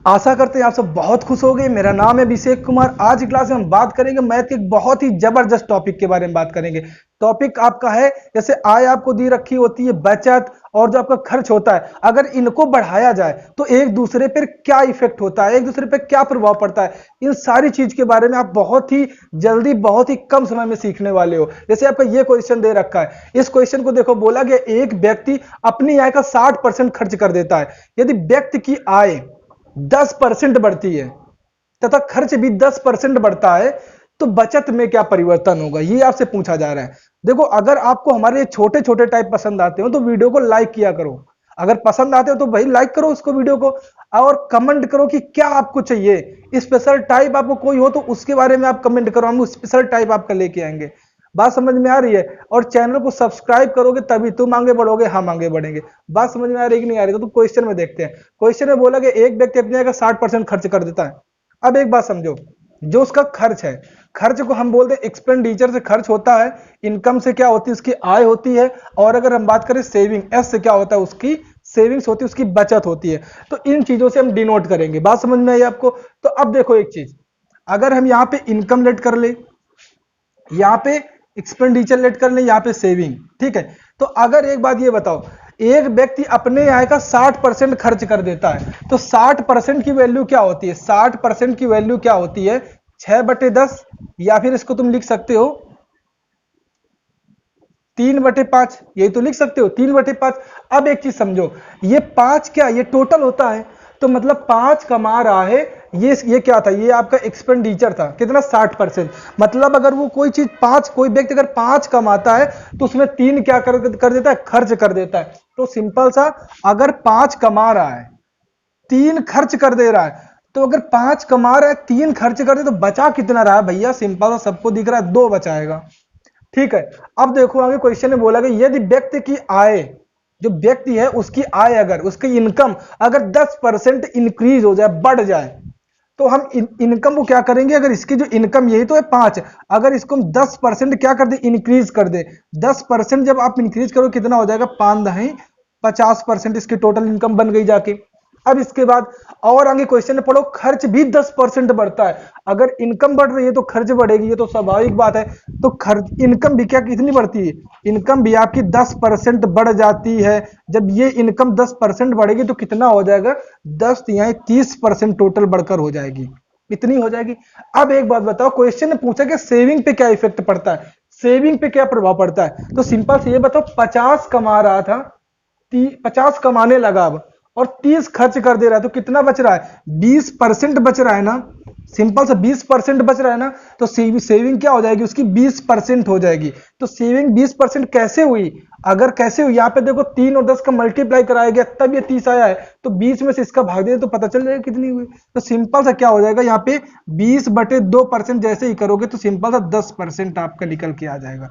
आशा करते हैं आप सब बहुत खुश हो गए। मेरा नाम है अभिषेक कुमार। आज की क्लास में हम बात करेंगे मैथ के एक बहुत ही जबरदस्त टॉपिक के बारे में बात करेंगे। टॉपिक आपका है, जैसे आय आपको दी रखी होती है, बचत और जो आपका खर्च होता है, अगर इनको बढ़ाया जाए तो एक दूसरे पर क्या इफेक्ट होता है, एक दूसरे पर क्या प्रभाव पड़ता है, इन सारी चीज के बारे में आप बहुत ही जल्दी, बहुत ही कम समय में सीखने वाले हो। जैसे आपका ये क्वेश्चन दे रखा है, इस क्वेश्चन को देखो, बोला गया एक व्यक्ति अपनी आय का 60% खर्च कर देता है। यदि व्यक्ति की आय 10% बढ़ती है तथा खर्च भी 10% बढ़ता है तो बचत में क्या परिवर्तन होगा, ये आपसे पूछा जा रहा है। देखो, अगर आपको हमारे छोटे छोटे टाइप पसंद आते हो तो वीडियो को लाइक किया करो। अगर पसंद आते हो तो भाई लाइक करो उसको, वीडियो को, और कमेंट करो कि क्या आपको चाहिए। स्पेशल टाइप आपको कोई हो तो उसके बारे में आप कमेंट करो, हम स्पेशल टाइप आपका लेके आएंगे। बात समझ में आ रही है? और चैनल को सब्सक्राइब करोगे तभी तुम आगे बढ़ोगे, हम आगे बढ़ेंगे। बात समझ में आ रही है कि नहीं आ रही? तो क्वेश्चन में देखते हैं। क्वेश्चन में बोला कि एक व्यक्ति अपने का 60% खर्च कर देता है। अब एक बात समझो, जो उसका खर्च है, खर्च को हम बोलते हैं एक्सपेंडिचर से खर्च होता है, इनकम से क्या होती है, उसकी आय होती है, और अगर हम बात करें सेविंग, एस से क्या होता है, उसकी सेविंग्स होती है, उसकी बचत होती है। तो इन चीजों से हम डिनोट करेंगे। बात समझ में आई आपको? तो अब देखो एक चीज, अगर हम यहाँ पे इनकम लेट कर ले, यहाँ पे एक्सपेंडिचर लेट कर ले, यहाँ पे सेविंग, ठीक है। तो अगर एक बात ये बताओ, एक व्यक्ति अपने आय का 60% खर्च कर देता है तो 60% की वैल्यू क्या होती है? 60% की वैल्यू क्या होती है? 6/10, या फिर इसको तुम लिख सकते हो 3/5, यही तो लिख सकते हो 3/5। अब एक चीज समझो, ये 5 क्या, ये टोटल होता है, तो मतलब 5 कमा रहा है, ये क्या था, ये आपका एक्सपेंडिचर था, कितना? 60%। मतलब अगर वो कोई चीज 5, कोई व्यक्ति अगर 5 कमाता है तो उसमें 3 क्या कर देता है? खर्च कर देता है। तो सिंपल सा, अगर 5 कमा रहा है, 3 खर्च कर दे रहा है, तो अगर 5 कमा रहा है, 3 खर्च कर दे, तो बचा कितना रहा है भैया? सिंपल सा, सबको दिख रहा है, 2 बचाएगा, ठीक है। अब देखो आगे क्वेश्चन में बोला गया, यदि व्यक्ति की आय, जो व्यक्ति है उसकी आय, अगर उसकी इनकम अगर 10% इंक्रीज हो जाए, बढ़ जाए, तो हम इनकम को क्या करेंगे? अगर इसकी जो इनकम, यही तो है 5, अगर इसको हम 10% क्या कर दे? इंक्रीज कर दे। 10% जब आप इंक्रीज करो, कितना हो जाएगा? 5×50%, इसकी टोटल इनकम बन गई जाके। अब इसके बाद और आगे क्वेश्चन में पढ़ो, खर्च भी 10% बढ़ता है। अगर इनकम बढ़ रही है तो खर्च बढ़ेगी, ये तो स्वाभाविक बात है। तो खर्च, इनकम भी क्या, कितनी बढ़ती है? इनकम भी आपकी 10% बढ़ जाती है। जब ये इनकम 10% बढ़ेगी तो कितना हो जाएगा? 10 या 30% टोटल बढ़कर हो जाएगी, इतनी हो जाएगी। अब एक बात बताओ, क्वेश्चन ने पूछा कि सेविंग पे क्या इफेक्ट पड़ता है, सेविंग पे क्या प्रभाव पड़ता है। तो सिंपल से ये बताओ, 50 कमा रहा था, 50 कमाने लगा अब, और 30 खर्च कर दे रहा है, तो कितना बच रहा है? 20% बच रहा है ना। सिंपल से 20% बच रहा है ना, तो सेविंग क्या हो जाएगी उसकी? 20% हो जाएगी। तो सेविंग 20% कैसे हुई? अगर कैसे हुई, यहाँ पे देखो 3 और 10 का मल्टीप्लाई कराया गया तब ये 30 आया है, तो 20 में से इसका भाग दे तो पता चल जाएगा कितनी हुई। तो सिंपल सा क्या हो जाएगा, यहाँ पे 20/2% जैसे ही करोगे तो सिंपल सा 10% आपका निकल के आ जाएगा।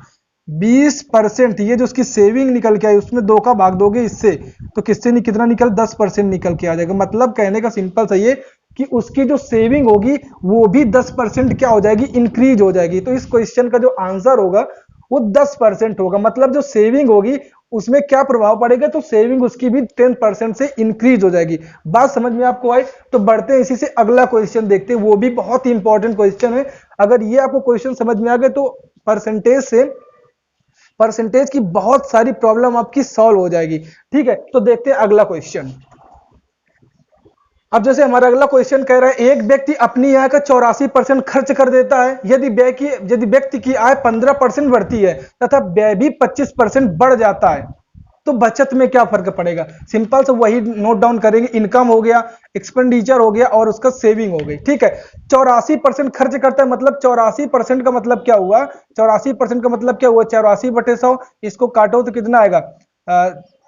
20%, ये जो उसकी सेविंग निकल के आई, उसमें 2 का भाग दोगे इससे, तो किससे नहीं, कितना निकल? 10% निकल के आ जाएगा। मतलब कहने का सिंपल सा ये कि उसकी जो सेविंग होगी वो भी 10% क्या हो जाएगी? इंक्रीज हो जाएगी। तो इस क्वेश्चन का जो आंसर होगा वो 10% होगा। मतलब जो सेविंग होगी उसमें क्या प्रभाव पड़ेगा? तो सेविंग उसकी भी 10% से इंक्रीज हो जाएगी। बात समझ में आपको आई? तो बढ़ते हैं इसी से अगला क्वेश्चन देखते हैं, वो भी बहुत ही इंपॉर्टेंट क्वेश्चन है। अगर ये आपको क्वेश्चन समझ में आ गए तो परसेंटेज की बहुत सारी प्रॉब्लम आपकी सॉल्व हो जाएगी, ठीक है। तो देखते हैं अगला क्वेश्चन। अब जैसे हमारा अगला क्वेश्चन कह रहा है, एक व्यक्ति अपनी आय का 84% खर्च कर देता है। यदि व्यक्ति की आय 15% बढ़ती है तथा व्यय भी 25% बढ़ जाता है, तो बचत में क्या फर्क पड़ेगा? सिंपल से वही नोट डाउन करेंगे, इनकम हो गया, एक्सपेंडिचर हो गया, और उसका सेविंग हो गई, ठीक है। 84% खर्च करता है, मतलब 84% का मतलब क्या हुआ? 84% का मतलब क्या हुआ? 84/100, इसको काटो तो कितना आएगा?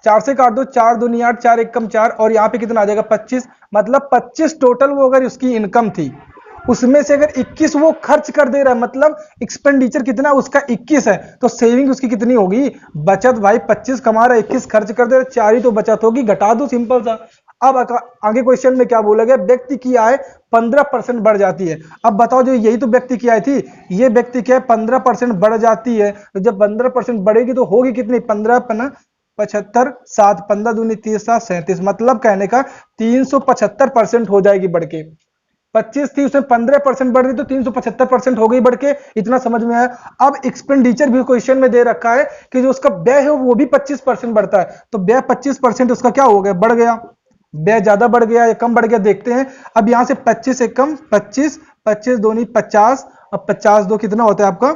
4 से काट दो, 4 दूनी 8, 4 एक कम 4, और यहाँ पे कितना आ जाएगा? 25। मतलब 25 टोटल वो अगर उसकी इनकम थी, उसमें से अगर 21 वो खर्च कर दे रहा है, मतलब एक्सपेंडिचर कितना उसका? 21 है, तो सेविंग उसकी कितनी होगी? बचत भाई 25 कमा रहा है, 21 खर्च कर दे रहा है, 4 ही तो बचत होगी, घटा दो, सिंपल सा। अब आगे क्वेश्चन में क्या बोला गया? व्यक्ति की आय 15% बढ़ जाती है। अब बताओ, जो यही तो व्यक्ति की आय थी, ये व्यक्ति की आय 15% बढ़ जाती है, तो जब 15% बढ़ेगी तो होगी कितनी? 15 75, 7, 15 दूनी 30, 7, 37, मतलब कहने का 375% हो जाएगी बढ़ के। 25 थी उसमें 15% बढ़ रही तो 375% हो गई बढ़ के। इतना समझ में आया। अब एक्सपेंडिचर भी क्वेश्चन में दे रखा है कि जो उसका व्यय है वो भी 25% बढ़ता है, तो व्यय 25% उसका क्या हो गया, बढ़ गया। व्यय ज्यादा बढ़ गया या कम बढ़ गया देखते हैं। अब यहां से 25 से कम 25, 25 दूनी 50, अब 50 दो कितना होता है आपका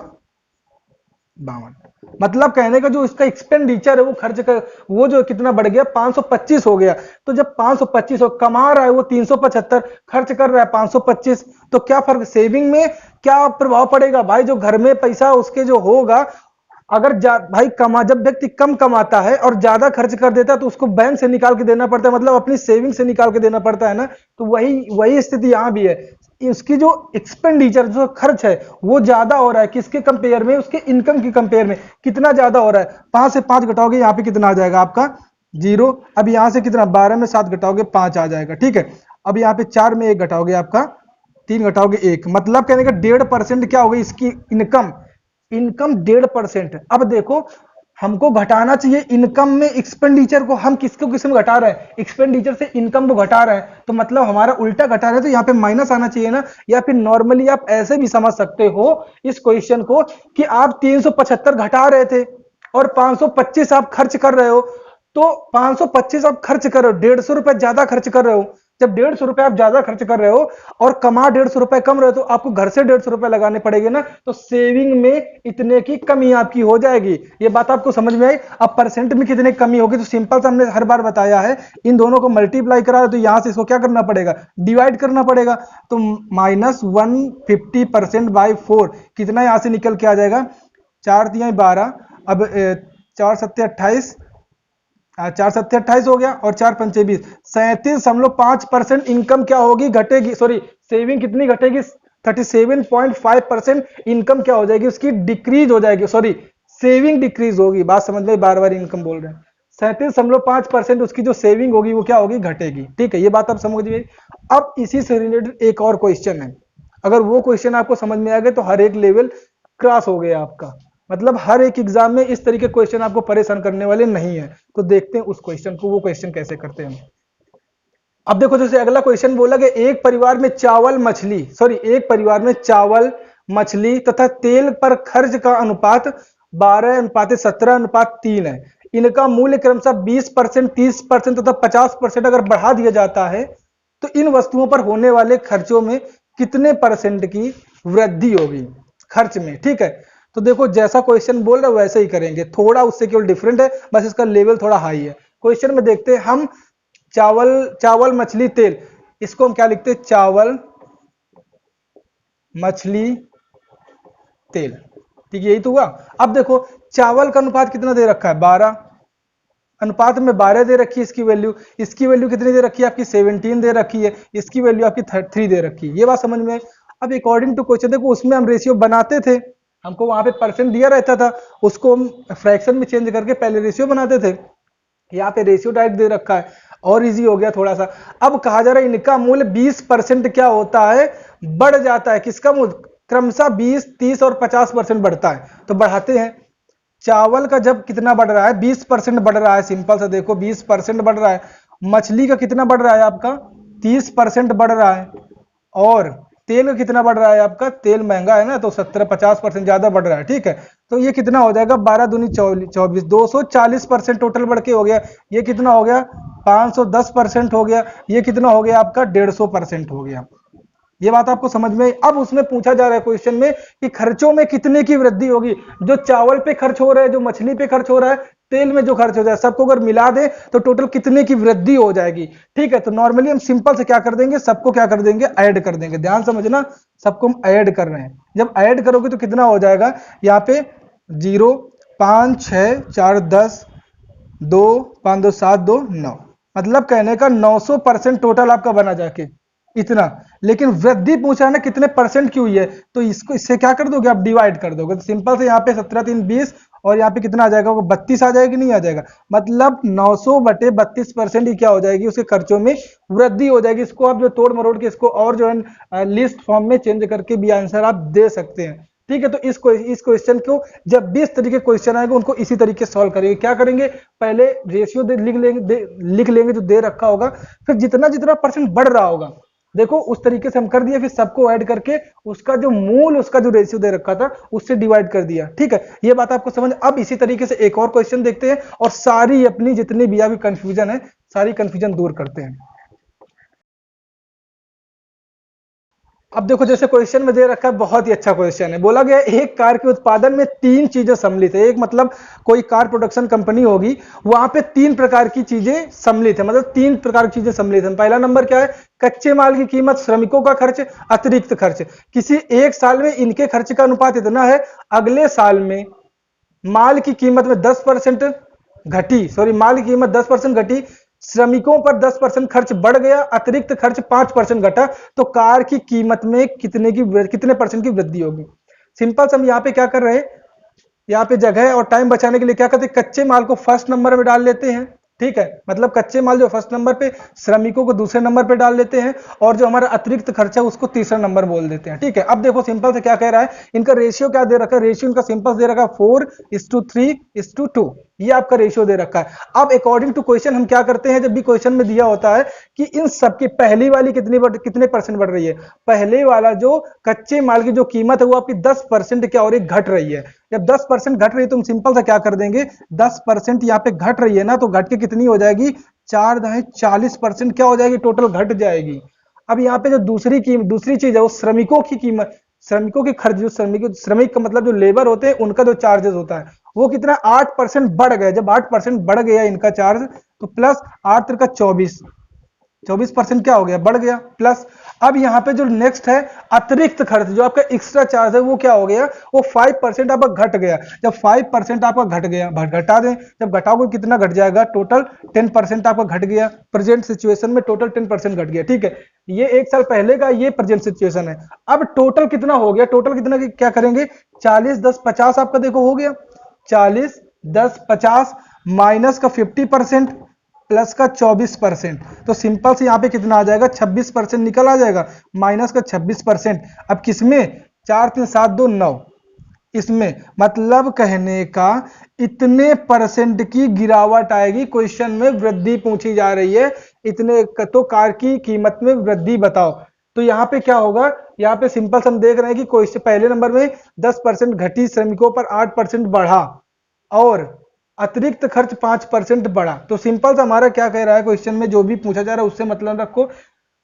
52। मतलब कहने का जो इसका एक्सपेंडिचर है वो खर्च कर, वो जो कितना बढ़ गया 525 हो गया। तो जब 525 हो, कमा रहा है वो 375, खर्च कर रहा है 525, तो क्या फर्क, सेविंग में क्या प्रभाव पड़ेगा भाई, जो घर में पैसा उसके जो होगा, अगर भाई जब व्यक्ति कम कमाता है और ज्यादा खर्च कर देता है तो उसको बैंक से निकाल के देना पड़ता है, मतलब अपनी सेविंग से निकाल के देना पड़ता है ना। तो वही वही स्थिति यहां भी है। इसकी जो एक्सपेंडिचर जो खर्च है वो ज्यादा हो रहा है, किसके कंपेयर में, उसके इनकम की कंपेयर में कितना ज्यादा हो रहा है। 5 से 5 घटाओगे यहाँ पे कितना आ जाएगा आपका 0। अब यहां से कितना 12 में 7 घटाओगे 5 आ जाएगा, ठीक है। अब यहाँ पे 4 में 1 घटाओगे आपका 3 घटाओगे 1, मतलब कहने का 1.5% क्या होगी इसकी इनकम, इनकम 1.5%। अब देखो हमको घटाना चाहिए इनकम में एक्सपेंडिचर को, हम किसको किसमें घटा रहे हैं, एक्सपेंडिचर से इनकम को घटा रहे हैं, तो मतलब हमारा उल्टा घटा रहे हैं, तो यहाँ पे माइनस आना चाहिए ना। या फिर नॉर्मली आप ऐसे भी समझ सकते हो इस क्वेश्चन को कि आप 375 घटा रहे थे और 525 आप खर्च कर रहे हो, तो 525 आप खर्च कर रहे हो, 150 रुपए ज्यादा खर्च कर रहे हो। जब 150 रुपए आप ज्यादा खर्च कर रहे हो और कमा 150 रुपए कम रहे हो, तो आपको घर से 150 रुपए लगाने पड़ेंगे ना, तो सेविंग में इतने की कमी आपकी हो जाएगी। ये बात आपको समझ में आई। अब परसेंट में कितने कमी होगी, तो सिंपल सा हमने हर बार बताया है, इन दोनों को मल्टीप्लाई करा तो यहां से इसको क्या करना पड़ेगा, डिवाइड करना पड़ेगा। तो -150% बाई 4 कितना यहां से निकल के आ जाएगा, 4 तिया 12, अब 4 सत्ते 28, 4 सत्ते 28 हो गया और 4 पंचे 20, 37.5% इनकम क्या होगी, घटेगी, सॉरी सेविंग कितनी घटेगी, 37.5% इनकम क्या हो जाएगी उसकी, डिक्रीज हो जाएगी, सॉरी सेविंग डिक्रीज होगी। बात समझ में, बार बार इनकम बोल रहे हैं। 37.5% उसकी जो सेविंग होगी वो क्या होगी, घटेगी। ठीक है, ये बात आप समझ गए। अब इसी से रिलेटेड एक और क्वेश्चन है, अगर वो क्वेश्चन आपको समझ में आ गए तो हर एक लेवल क्रॉस हो गया आपका, मतलब हर एक एग्जाम में इस तरीके क्वेश्चन आपको परेशान करने वाले नहीं है। तो देखते हैं उस क्वेश्चन को, वो क्वेश्चन कैसे करते हैं। अब देखो जैसे अगला क्वेश्चन बोला कि एक परिवार में चावल मछली, सॉरी एक परिवार में चावल मछली तथा तेल पर खर्च का अनुपात 12:17:3 है। इनका मूल्य क्रमशः 20%, 30% तथा 50% अगर बढ़ा दिया जाता है तो इन वस्तुओं पर होने वाले खर्चों में कितने परसेंट की वृद्धि होगी खर्च में। ठीक है, तो देखो जैसा क्वेश्चन बोल रहा है वैसे ही करेंगे, थोड़ा उससे केवल डिफरेंट है, बस इसका लेवल थोड़ा हाई है। क्वेश्चन में देखते हैं हम, चावल मछली तेल, इसको हम क्या लिखते हैं, चावल मछली तेल। ठीक है, यही तो हुआ। अब देखो चावल का अनुपात कितना दे रखा है, 12, अनुपात में 12 दे रखी है इसकी वैल्यू कितनी दे रखी है आपकी 17 दे रखी है, इसकी वैल्यू आपकी 3 दे रखी है। ये बात समझ में। अब अकॉर्डिंग टू क्वेश्चन देखो उसमें हम रेशियो बनाते थे, हमको वहां पे परसेंट दिया रहता था, उसको हम फ्रैक्शन में चेंज करके पहले रेशियो बनाते थे। यहाँ पे रेशियो डायरेक्ट दे रखा है और इजी हो गया थोड़ा सा। अब कहा जा रहा है इनका मूल्य 20% क्या होता है, बढ़ जाता है। किसका मूल्य, क्रमशः 20, 30 और 50% बढ़ता है। तो बढ़ाते हैं, चावल का जब कितना बढ़ रहा है 20% बढ़ रहा है, सिंपल सा देखो 20% बढ़ रहा है। मछली का कितना बढ़ रहा है आपका 30% बढ़ रहा है। और तेल का कितना बढ़ रहा है आपका, तेल महंगा है ना तो 70-50% ज्यादा बढ़ रहा है। ठीक है, तो ये कितना हो जाएगा 12 दूनी 24, 240% टोटल बढ़ के हो गया। ये कितना हो गया 510% हो गया। ये कितना हो गया आपका 150% हो गया। ये बात आपको समझ में आई। अब उसमें पूछा जा रहा है क्वेश्चन में कि खर्चों में कितने की वृद्धि होगी, जो चावल पे खर्च हो रहा है, जो मछली पे खर्च हो रहा है, तेल में जो खर्च हो जाए, सबको अगर मिला दे तो टोटल कितने की वृद्धि हो जाएगी। ठीक है, तो नॉर्मली हम सिंपल से क्या कर देंगे, सबको क्या कर देंगे, ऐड कर देंगे। ध्यान समझना, सबको हम ऐड कर रहे हैं। जब ऐड करोगे तो कितना हो जाएगा, यहाँ पे 0, 5, 6, 4, 10, 2, 5, 2, 7, 2, 9, मतलब कहने का 900% टोटल आपका बना जाके इतना। लेकिन वृद्धि पूछा है ना कितने परसेंट की हुई है, तो इसको इससे क्या कर दोगे आप, डिवाइड कर दोगे। तो सिंपल से यहाँ पे 17, 3, 20 और यहाँ पे कितना आ जाएगा, वो 32 आ जाएगी, नहीं आ जाएगा, मतलब 900/32% ही क्या हो जाएगी, उसके खर्चों में वृद्धि हो जाएगी। इसको आप जो तोड़ मरोड़ के इसको और जो है लिस्ट फॉर्म में चेंज करके भी आंसर आप दे सकते हैं। ठीक है, तो इस क्वेश्चन को जब भी इस तरीके क्वेश्चन आएगा उनको इसी तरीके सॉल्व करेंगे। क्या करेंगे, पहले रेशियो लिख लेंगे जो दे रखा होगा, फिर जितना जितना परसेंट बढ़ रहा होगा, देखो उस तरीके से हम कर दिया, फिर सबको ऐड करके उसका जो मूल, उसका जो रेशियो दे रखा था उससे डिवाइड कर दिया। ठीक है, ये बात आपको समझ। अब इसी तरीके से एक और क्वेश्चन देखते हैं और सारी अपनी जितनी भी अभी कंफ्यूजन है, सारी कंफ्यूजन दूर करते हैं। अब देखो, जैसे क्वेश्चन में दे रखा है, बहुत ही अच्छा क्वेश्चन है। बोला गया एक कार के उत्पादन में 3 चीजें सम्मिलित है। एक मतलब कोई कार प्रोडक्शन कंपनी होगी, वहां पे 3 प्रकार की चीजें सम्मिलित है, मतलब 3 प्रकार की चीजें सम्मिलित है। पहला नंबर क्या है, कच्चे माल की कीमत, श्रमिकों का खर्च, अतिरिक्त खर्च। किसी एक साल में इनके खर्च का अनुपात इतना है, अगले साल में माल की कीमत में 10% घटी, सॉरी माल की कीमत 10% घटी, श्रमिकों पर 10% खर्च बढ़ गया, अतिरिक्त खर्च 5% घटा, तो कार की कीमत में कितने परसेंट की वृद्धि होगी। सिंपल से हम यहाँ पे क्या कर रहे हैं, यहाँ पे जगह और टाइम बचाने के लिए क्या करते हैं, कच्चे माल को फर्स्ट नंबर में डाल लेते हैं। ठीक है, मतलब कच्चे माल जो फर्स्ट नंबर पे, श्रमिकों को दूसरे नंबर पे डाल देते हैं, और जो हमारा अतिरिक्त खर्चा है उसको तीसरा नंबर बोल देते हैं। ठीक है, अब देखो सिंपल से क्या कह रहा है, इनका रेशियो क्या दे रखा है, रेशियो इनका सिंपल दे रखा है 4:3:2, ये आपका रेशियो दे रखा है। अब अकॉर्डिंग टू क्वेश्चन हम क्या करते हैं, जब भी क्वेश्चन में दिया होता है कि इन सबकी पहली वाली कितने परसेंट बढ़ रही है, पहले वाला जो कच्चे माल की जो कीमत है वो आपकी 10% क्या हो रही है, घट रही है। जब 10% घट रही है तो हम सिंपल सा क्या कर देंगे, 10% यहाँ पे घट रही है ना, तो घट के कितनी हो जाएगी, 4-40% क्या हो जाएगी, टोटल घट जाएगी। अब यहाँ पे जो दूसरी चीज है वो श्रमिकों की कीमत, श्रमिकों के खर्च, जो श्रमिक का मतलब जो लेबर होते हैं उनका जो चार्जेस होता है वो कितना 8% बढ़ गया। जब 8% बढ़ गया इनका चार्ज, तो प्लस 8×24 क्या हो गया, बढ़ गया, प्लस अब यहाँ पे जो नेक्स्ट है अतिरिक्त खर्च, जो आपका एक्स्ट्रा चार्ज है वो क्या हो गया, वो 5% आपका घट गया। जब 5% आपका घट गया, घटा दें, जब घटाओगे कितना घट जाएगा, टोटल 10% आपका घट गया। प्रेजेंट सिचुएशन में टोटल 10% घट गया। ठीक है, ये एक साल पहले का ये प्रेजेंट सिचुएशन है। अब टोटल कितना हो गया, टोटल कितना क्या करेंगे, 40-10-50 आपका देखो हो गया, 40-10-50 माइनस का 50% प्लस का 24%, तो सिंपल से यहाँ पे कितना आ जाएगा, 26% निकल आ जाएगा, माइनस का 26%। अब किसमें, 4-3-7-2-9, इसमें मतलब कहने का इतने परसेंट की गिरावट आएगी। क्वेश्चन में वृद्धि पूछी जा रही है, इतने तो कार की कीमत में वृद्धि बताओ। तो यहाँ पे क्या होगा, यहाँ पे सिंपल हम देख रहे हैं कि क्वेश्चन पहले नंबर में 10% घटी, श्रमिकों पर 8% बढ़ा, और अतिरिक्त खर्च 5% बढ़ा। तो सिंपल सा हमारा क्या कह रहा है, क्वेश्चन में जो भी पूछा जा रहा है उससे मतलब रखो,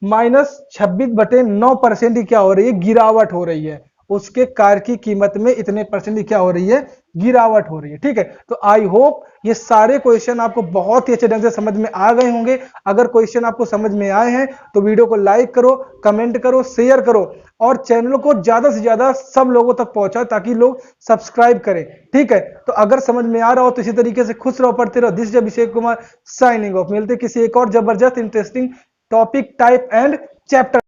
-26/9% की क्या हो रही है, गिरावट हो रही है। उसके कार की कीमत में इतने परसेंट की क्या हो रही है, गिरावट हो रही है। ठीक है, तो आई होप ये सारे क्वेश्चन आपको बहुत ही अच्छे ढंग से समझ में आ गए होंगे। अगर क्वेश्चन आपको समझ में आए हैं तो वीडियो को लाइक करो, कमेंट करो, शेयर करो, और चैनल को ज्यादा से ज्यादा सब लोगों तक पहुंचाओ ताकि लोग सब्सक्राइब करें। ठीक है, तो अगर समझ में आ रहा हो तो इसी तरीके से खुश रहो, पढ़ते रहो। This is Abhishek Kumar signing off. मिलते किसी एक और जबरदस्त interesting topic, type and chapter